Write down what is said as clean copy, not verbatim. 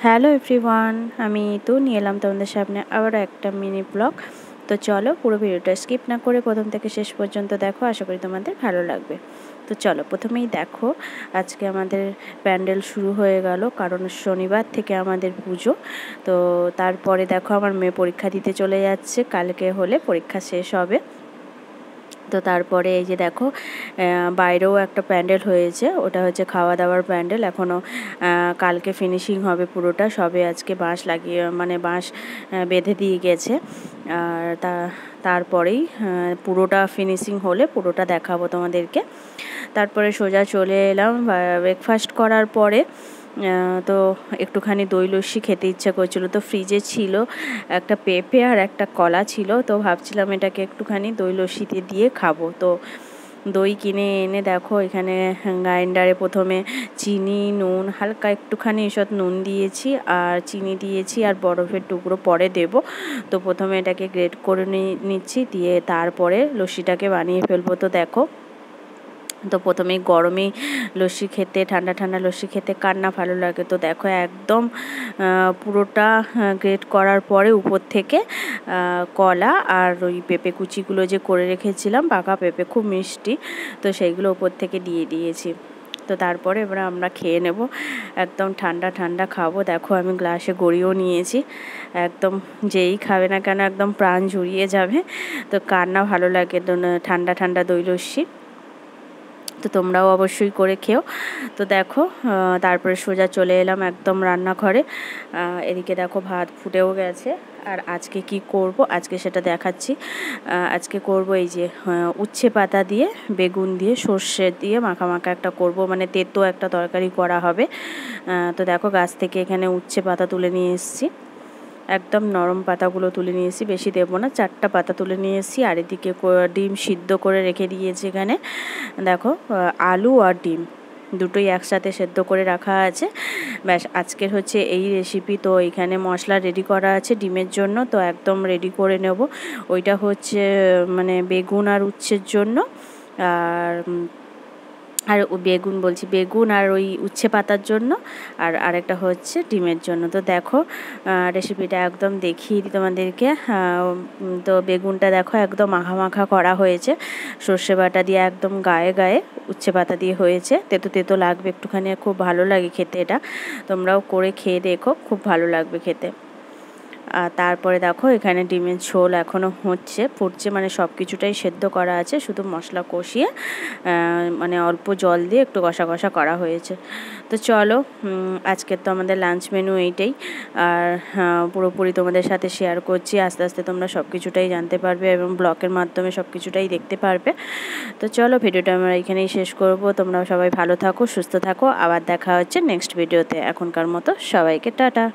Hello everyone, আমি তো নিয়ে এলাম তোমাদের সামনে আবারও একটা মিনি ব্লগ। তো চলো পুরো ভিডিওটা স্কিপ না করে প্রথম থেকে শেষ পর্যন্ত দেখো, আশা করি তোমাদের ভালো লাগবে। তো চলো প্রথমেই দেখো, আজকে আমাদের প্যান্ডেল শুরু হয়ে গেল, কারণ শনিবার থেকে আমাদের পুজো। তো তারপরে দেখো আমার মেয়ে পরীক্ষা দিতে চলে যাচ্ছে, কালকে হলে পরীক্ষা শেষ হবে। তো তারপরে এই যে দেখো বাইরেও একটা প্যান্ডেল হয়েছে, ওটা হচ্ছে খাওয়া দাওয়ার প্যান্ডেল। এখনও কালকে ফিনিশিং হবে পুরোটা, সবে আজকে বাঁশ লাগিয়ে মানে বাঁশ বেঁধে দিয়ে গেছে। আর তারপরেই পুরোটা ফিনিশিং হলে পুরোটা দেখাবো তোমাদেরকে। তারপরে সোজা চলে এলাম ব্রেকফাস্ট করার পরে। তো একটুখানি দই লস্যি খেতে ইচ্ছা করছিলো, তো ফ্রিজে ছিল একটা পেঁপে আর একটা কলা ছিল, তো ভাবছিলাম এটাকে একটুখানি দই লস্যিতে দিয়ে খাবো। তো দই কিনে এনে দেখো এখানে গ্রাইন্ডারে প্রথমে চিনি, নুন, হালকা একটুখানি এসব নুন দিয়েছি আর চিনি দিয়েছি আর বরফের টুকরো পরে দেব। তো প্রথমে এটাকে গ্রেট করে নিচ্ছি, দিয়ে তারপরে লস্যিটাকে বানিয়ে ফেলবো। তো দেখো, তো প্রথমেই গরমেই লস্যি খেতে, ঠান্ডা ঠান্ডা লস্যি খেতে কার না ভালো লাগে। তো দেখো একদম পুরোটা গ্রেট করার পরে উপর থেকে কলা আর ওই পেঁপে কুচিগুলো যে করে রেখেছিলাম, পাকা পেঁপে খুব মিষ্টি, তো সেইগুলো উপর থেকে দিয়ে দিয়েছি। তো তারপরে এবার আমরা খেয়ে নেব, একদম ঠান্ডা ঠান্ডা খাবো। দেখো আমি গ্লাসে গড়িয়েও নিয়েছি, একদম যেই খাবে না কেন একদম প্রাণ জুড়িয়ে যাবে। তো কার না ভালো লাগে ঠান্ডা ঠান্ডা দই লস্যি, তো তোমরাও অবশ্যই করে খেও। তো দেখো তারপরে সোজা চলে এলাম একদম রান্নাঘরে। এদিকে দেখো ভাত ফুটেও গেছে, আর আজকে কি করব আজকে সেটা দেখাচ্ছি। আজকে করব এই যে উচ্ছে পাতা দিয়ে বেগুন দিয়ে সর্ষে দিয়ে মাখা মাখা একটা করব, মানে তেতো একটা তরকারি করা হবে। তো দেখো গাছ থেকে এখানে উচ্ছে পাতা তুলে নিয়ে এসেছি, একদম নরম পাতাগুলো তুলে নিয়ে এসেছি, বেশি দেবো না, 4টা পাতা তুলে নিয়ে এসেছি। আর এদিকে ডিম সিদ্ধ করে রেখে দিয়েছি এখানে। দেখো আলু আর ডিম দুটোই একসাথে সেদ্ধ করে রাখা আছে। ব্যাস আজকের হচ্ছে এই রেসিপি। তো এখানে মশলা রেডি করা আছে ডিমের জন্য, তো একদম রেডি করে নেব। ওইটা হচ্ছে মানে বেগুন আর উচ্ছের জন্য, আর বেগুন আর ওই উচ্ছে পাতার জন্য, আর আরেকটা হচ্ছে ডিমের জন্য। তো দেখো রেসিপিটা একদম দেখিয়ে দিই তোমাদেরকে। তো বেগুনটা দেখো একদম মাখা মাখা করা হয়েছে, সর্ষে বাটা দিয়ে একদম গায়ে গায়ে, উচ্ছে পাতা দিয়ে হয়েছে, তেতো তেতো লাগবে একটুখানি, খুব ভালো লাগে খেতে। এটা তোমরাও করে খেয়ে দেখো, খুব ভালো লাগবে খেতে। আর তারপরে দেখো এখানে ডিমের ঝোল এখনও ফুটছে, মানে সব কিছুটাই সেদ্ধ করা আছে, শুধু মশলা কষিয়ে মানে অল্প জল দিয়ে একটু কষা কষা করা হয়েছে। তো চলো আজকের তো আমাদের লাঞ্চ মেনু এইটাই, আর পুরোপুরি তোমাদের সাথে শেয়ার করছি। আস্তে আস্তে তোমরা সব কিছুটাই জানতে পারবে এবং ব্লগের মাধ্যমে সব কিছুটাই দেখতে পারবে। তো চলো ভিডিওটা আমরা এখানেই শেষ করব। তোমরা সবাই ভালো থাকো, সুস্থ থাকো, আবার দেখা হচ্ছে নেক্সট ভিডিওতে। এখনকার মতো সবাইকে টাটা।